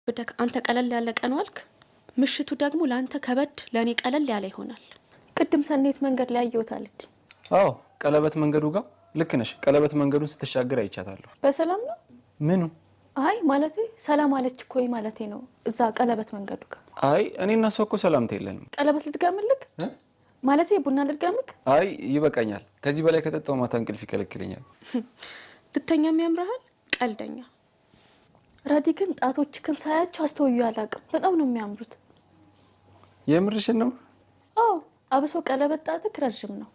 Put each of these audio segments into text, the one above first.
ብደክ አንተ ቀለል ያለ ቀን ዋልክ፣ ምሽቱ ደግሞ ላንተ ከበድ ለኔ ቀለል ያለ ይሆናል። ቅድም ሰኔት መንገድ ላይ አየውታለች። አዎ ቀለበት መንገዱ ጋር ልክ ነሽ። ቀለበት መንገዱን ስትሻገር አይቻታለሁ። በሰላም ነው? ምኑ? አይ ማለቴ ሰላም አለች እኮ ማለቴ ነው። እዛ ቀለበት መንገዱ ጋር። አይ እኔና ሰው እኮ ሰላምታ የለንም። ቀለበት ልድገምልክ? ማለቴ ቡና ልድገምክ? አይ ይበቃኛል። ከዚህ በላይ ከጠጣው ማታ እንቅልፍ ይከለክለኛል። ልተኛም ያምራል። ቀልደኛ ራዲ ግን ጣቶችክን ሳያቸው አስተውዩ አላውቅም። በጣም ነው የሚያምሩት። የምርሽን ነው? አዎ አብሶ ቀለበት ጣትክ ረጅም ነው።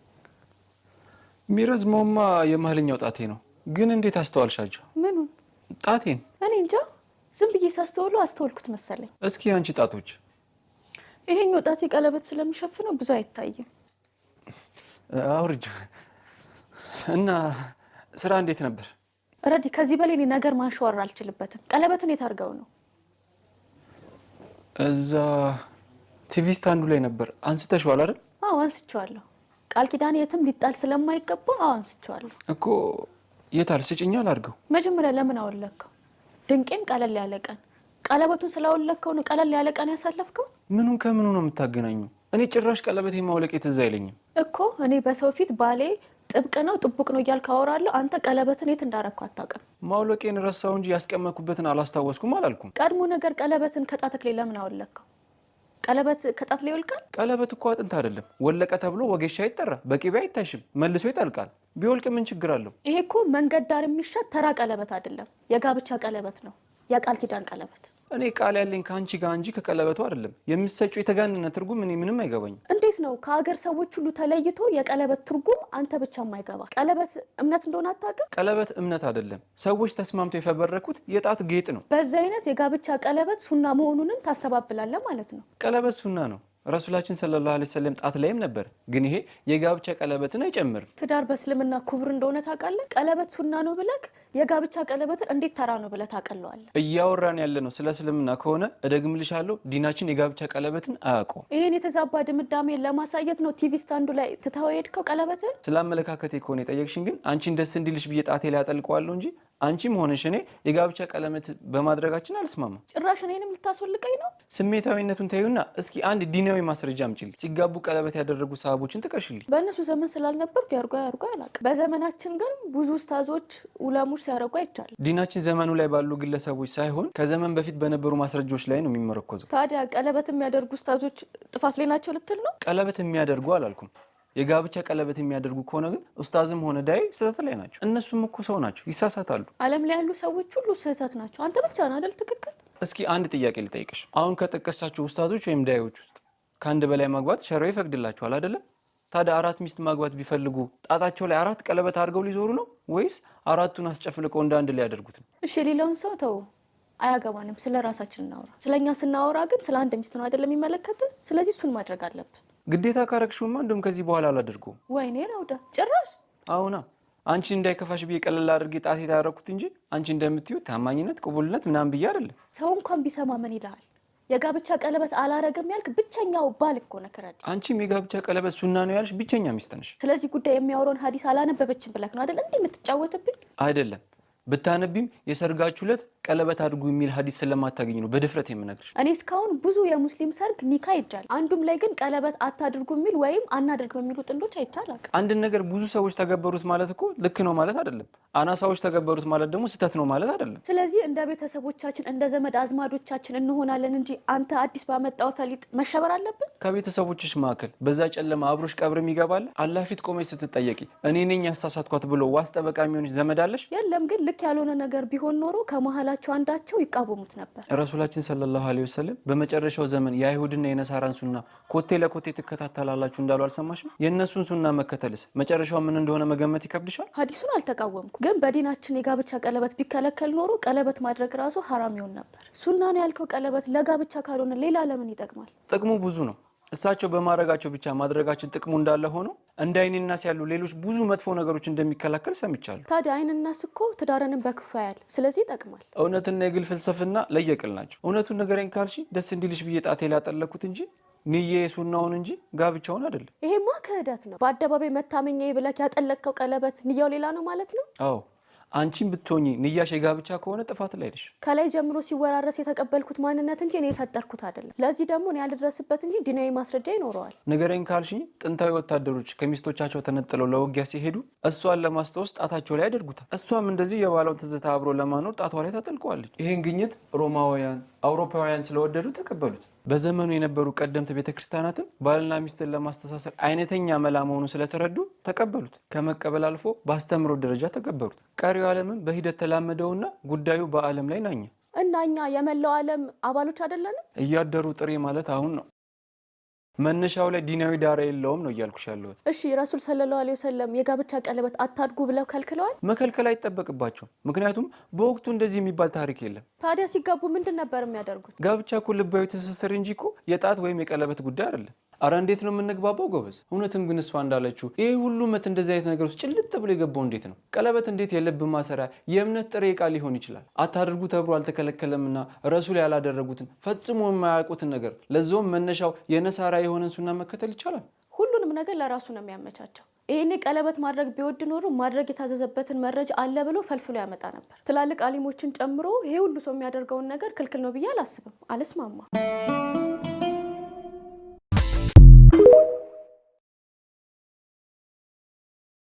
የሚረዝመውማ የመሀልኛው ጣቴ ነው። ግን እንዴት አስተዋልሻቸው? ምኑን? ጣቴን። እኔ እንጃ ዝም ብዬ ሳስተውለው አስተውልኩት መሰለኝ። እስኪ አንቺ ጣቶች። ይሄኛው ጣቴ ቀለበት ስለሚሸፍነው ብዙ አይታይም። አውርጅ እና ስራ እንዴት ነበር? ረዲ ከዚህ በላይ እኔ ነገር ማንሸዋር አልችልበትም። ቀለበትን የት አድርገው ነው? እዛ ቲቪ ስታንዱ ላይ ነበር። አንስተሽዋል አይደል? አዎ አንስቼዋለሁ። ቃል ኪዳን የትም ሊጣል ስለማይገባ አዎ አንስቼዋለሁ እኮ። የታል? ስጭኛል አድርገው። መጀመሪያ ለምን አወለከው? ድንቄም ቀለል ያለ ቀን ቀለበቱን ስላወለከው ነው ቀለል ያለ ቀን ያሳለፍከው? ምኑን ከምኑ ነው የምታገናኙ? እኔ ጭራሽ ቀለበት የማውለቅ ትዝ አይለኝም እኮ። እኔ በሰው ፊት ባሌ ጥብቅ ነው ጥብቅ ነው እያልክ አወራለሁ። አንተ ቀለበትን የት እንዳረኩ አታውቅም። ማውለቄን ረሳው እንጂ ያስቀመጥኩበትን አላስታወስኩም አላልኩም። ቀድሞ ነገር ቀለበትን ከጣትክ ላይ ለምን አወለከው? ቀለበት ከጣት ላይ ይወልቃል? ቀለበት እኮ አጥንት አይደለም። ወለቀ ተብሎ ወጌሻ ይጠራ፣ በቂቤ አይታሽም፣ መልሶ ይጠልቃል። ቢወልቅ ምን ችግር አለው? ይሄ እኮ መንገድ ዳር የሚሻት ተራ ቀለበት አይደለም፣ የጋብቻ ቀለበት ነው፣ የቃል ኪዳን ቀለበት። እኔ ቃል ያለኝ ከአንቺ ጋር እንጂ ከቀለበቱ አይደለም። የምትሰጪው የተጋነነ ትርጉም እኔ ምንም አይገባኝም። እንዴት ነው ከሀገር ሰዎች ሁሉ ተለይቶ የቀለበት ትርጉም አንተ ብቻ የማይገባ? ቀለበት እምነት እንደሆነ አታውቅም? ቀለበት እምነት አይደለም፣ ሰዎች ተስማምተው የፈበረኩት የጣት ጌጥ ነው። በዚህ አይነት የጋብቻ ቀለበት ሱና መሆኑንም ታስተባብላለህ ማለት ነው። ቀለበት ሱና ነው። ረሱላችን ሰለላሁ ዐለይሂ ወሰለም ጣት ላይም ነበር። ግን ይሄ የጋብቻ ቀለበትን አይጨምርም። ትዳር በእስልምና ክቡር እንደሆነ ታውቃለህ። ቀለበት ሱና ነው ብለህ የጋብቻ ቀለበትን እንዴት ተራ ነው ብለህ ታውቃለዋለህ? እያወራን ያለ ነው ስለ እስልምና ከሆነ እደግምልሻለሁ፣ ዲናችን የጋብቻ ቀለበትን አያውቀውም። ይሄን የተዛባ ድምዳሜን ለማሳየት ነው ቲቪ ስታንዱ ላይ ትተኸው የሄድከው ቀለበትን። ስለ አመለካከቴ ከሆነ የጠየቅሽኝ ግን አንቺን ደስ እንዲልሽ ብዬ ጣቴ ላይ አጠልቀዋለሁ እንጂ አንቺም ሆነሽ እኔ የጋብቻ ቀለበት በማድረጋችን አልስማማም። ጭራሽ እኔንም ልታስወልቀኝ ነው? ስሜታዊነቱን ተይውና እስኪ አንድ ዲናዊ ማስረጃ አምጪልኝ። ሲጋቡ ቀለበት ያደረጉ ሰሃቦችን ጥቀሽልኝ። በእነሱ ዘመን ስላልነበርኩ ያርጓ አላውቅም። በዘመናችን ግን ብዙ ኡስታዞች ኡለሞች ሲያደርጉ አይቻልም። ዲናችን ዘመኑ ላይ ባሉ ግለሰቦች ሳይሆን ከዘመን በፊት በነበሩ ማስረጃዎች ላይ ነው የሚመረኮዘው። ታዲያ ቀለበት የሚያደርጉ ኡስታዞች ጥፋት ላይ ናቸው ልትል ነው? ቀለበት የሚያደርጉ አላልኩም። የጋብቻ ቀለበት የሚያደርጉ ከሆነ ግን ኡስታዝም ሆነ ዳይ ስህተት ላይ ናቸው። እነሱም እኮ ሰው ናቸው፣ ይሳሳታሉ። ዓለም ላይ ያሉ ሰዎች ሁሉ ስህተት ናቸው። አንተ ብቻ ነህ አይደል ትክክል? እስኪ አንድ ጥያቄ ልጠይቅሽ። አሁን ከጠቀሳቸው ኡስታዞች ወይም ዳዮች ውስጥ ከአንድ በላይ ማግባት ሸሪዓው ይፈቅድላቸዋል አይደለም? ታዲያ 4 ሚስት ማግባት ቢፈልጉ ጣታቸው ላይ 4 ቀለበት አድርገው ሊዞሩ ነው ወይስ 4ቱን አስጨፍልቀው እንደ አንድ ላይ ያደርጉት ነው? እሺ ሌላውን ሰው ተው፣ አያገባንም። ስለ ራሳችን እናወራ። ስለኛ ስናወራ ግን ስለ አንድ ሚስት ነው አይደለም የሚመለከት። ስለዚህ እሱን ማድረግ አለብን። ግዴታ ካረግሽውማ እንደውም ከዚህ በኋላ አላደርገውም። ወይኔ ረውዳ ጭራሽ። አሁና አንቺ እንዳይከፋሽ ብዬ ቀለል አድርጌ ጣቴ ያደረኩት እንጂ አንቺ እንደምትዩ ታማኝነት ቅቡልነት ምናምን ብዬ አይደለም። ሰው እንኳን ቢሰማ ምን ይልሃል? የጋብቻ ቀለበት አላረገም ያልክ ብቸኛው ባል እኮ ነህ ረዲ። አንቺም የጋብቻ ቀለበት ሱና ነው ያልሽ ብቸኛ ሚስት ነሽ። ስለዚህ ጉዳይ የሚያወራውን ሀዲስ አላነበበችም ብለክ ነው አይደል እንዲህ የምትጫወትብኝ? አይደለም ብታነቢም የሰርጋችሁ ዕለት ቀለበት አድርጉ የሚል ሀዲስ ስለማታገኝ ነው በድፍረት የምነግርሽ። እኔ እስካሁን ብዙ የሙስሊም ሰርግ ኒካ ይጃል፣ አንዱም ላይ ግን ቀለበት አታድርጉ የሚል ወይም አናደርግ የሚሉ ጥንዶች አይቻላል። አንድን ነገር ብዙ ሰዎች ተገበሩት ማለት እኮ ልክ ነው ማለት አይደለም። አናሳዎች ተገበሩት ማለት ደግሞ ስህተት ነው ማለት አይደለም። ስለዚህ እንደ ቤተሰቦቻችን እንደ ዘመድ አዝማዶቻችን እንሆናለን እንጂ አንተ አዲስ ባመጣው ፈሊጥ መሸበር አለብን። ከቤተሰቦችሽ መካከል በዛ ጨለማ አብሮሽ ቀብርም ይገባል። አላህ ፊት ቆመሽ ስትጠየቂ እኔ ነኝ ያሳሳትኳት ብሎ ዋስ ጠበቃ የሚሆንሽ ዘመድ አለሽ? የለም። ግን ልክ ያልሆነ ነገር ቢሆን ኖሮ ከመሀላቸው አንዳቸው ይቃወሙት ነበር። ረሱላችን ሰለላሁ ዐለይሂ ወሰለም በመጨረሻው ዘመን የአይሁድና የነሳራን ሱና ኮቴ ለኮቴ ትከታተላላችሁ እንዳሉ አልሰማሽም? የእነሱን ሱና መከተልስ መጨረሻው ምን እንደሆነ መገመት ይከብድሻል? ሀዲሱን አልተቃወምኩም፣ ግን በዲናችን የጋብቻ ቀለበት ቢከለከል ኖሮ ቀለበት ማድረግ ራሱ ሀራም ይሆን ነበር። ሱና ነው ያልከው ቀለበት ለጋብቻ ካልሆነ ሌላ ለምን ይጠቅማል? ጥቅሙ ብዙ ነው። እሳቸው በማድረጋቸው ብቻ ማድረጋችን ጥቅሙ እንዳለ ሆኖ እንደ አይንናስ ያሉ ሌሎች ብዙ መጥፎ ነገሮች እንደሚከላከል ሰምቻለሁ። ታዲያ አይንናስ እኮ ትዳርንም በክፉ ያያል፣ ስለዚህ ይጠቅማል። እውነትና የግል ፍልስፍና ለየቅል ናቸው። እውነቱን ንገረኝ ካልሽ ደስ እንዲልሽ ብዬ ጣቴ ላይ ያጠለኩት እንጂ ንዬ ሱናውን እንጂ ጋብቻውን አይደለም። ይሄማ ክህደት ነው። በአደባባይ መታመኛዬ ብለህ ያጠለቅከው ቀለበት ንያው ሌላ ነው ማለት ነው። አዎ አንቺም ብትሆኚ ንያሽ የጋብቻ ከሆነ ጥፋት ላይ ነሽ። ከላይ ጀምሮ ሲወራረስ የተቀበልኩት ማንነት እንጂ እኔ የፈጠርኩት አይደለም። ለዚህ ደግሞ እኔ ያልደረስበት እንጂ ዲናዊ ማስረጃ ይኖረዋል። ንገረኝ ካልሽኝ ጥንታዊ ወታደሮች ከሚስቶቻቸው ተነጥለው ለውጊያ ሲሄዱ እሷን ለማስታወስ ጣታቸው ላይ ያደርጉታል። እሷም እንደዚህ የባሏን ትዝታ አብሮ ለማኖር ጣቷ ላይ ታጠልቀዋለች። ይሄን ግኝት ሮማውያን፣ አውሮፓውያን ስለወደዱ ተቀበሉት። በዘመኑ የነበሩ ቀደምት ቤተክርስቲያናትም ባልና ሚስትን ለማስተሳሰር አይነተኛ መላ መሆኑ ስለተረዱ ተቀበሉት። ከመቀበል አልፎ በአስተምሮ ደረጃ ተቀበሉት። ቀሪው ዓለምም በሂደት ተላመደውና ጉዳዩ በዓለም ላይ ናኘ እና እኛ የመላው ዓለም አባሎች አይደለንም። እያደሩ ጥሬ ማለት አሁን ነው። መነሻው ላይ ዲናዊ ዳራ የለውም ነው እያልኩሽ ያለሁት። እሺ ረሱል ሰለላሁ ዐለይሂ ወሰለም የጋብቻ ቀለበት አታድጉ ብለው ከልክለዋል? መከልከል አይጠበቅባቸውም። ምክንያቱም በወቅቱ እንደዚህ የሚባል ታሪክ የለም። ታዲያ ሲጋቡ ምንድን ነበር የሚያደርጉት? ጋብቻ እኮ ልባዊ ትስስር እንጂ እኮ የጣት ወይም የቀለበት ጉዳይ አይደለም። አረ እንዴት ነው የምንግባባው ጎበዝ? እውነትም ግን እሷ እንዳለችው ይሄ ሁሉ መት እንደዚህ አይነት ነገር ውስጥ ጭልጥ ብሎ የገባው እንዴት ነው? ቀለበት እንዴት የልብ ማሰሪያ የእምነት ጥሬ ቃል ሊሆን ይችላል? አታድርጉ ተብሎ አልተከለከለምና ረሱል ያላደረጉትን ፈጽሞ የማያውቁትን ነገር ለዛውም መነሻው የነሳራ የሆነን ሱና መከተል ይቻላል? ሁሉንም ነገር ለራሱ ነው የሚያመቻቸው። ይሄኔ ቀለበት ማድረግ ቢወድ ኖሮ ማድረግ የታዘዘበትን መረጃ አለ ብሎ ፈልፍሎ ያመጣ ነበር። ትላልቅ አሊሞችን ጨምሮ ይሄ ሁሉ ሰው የሚያደርገውን ነገር ክልክል ነው ብዬ አላስብም። አልስማማ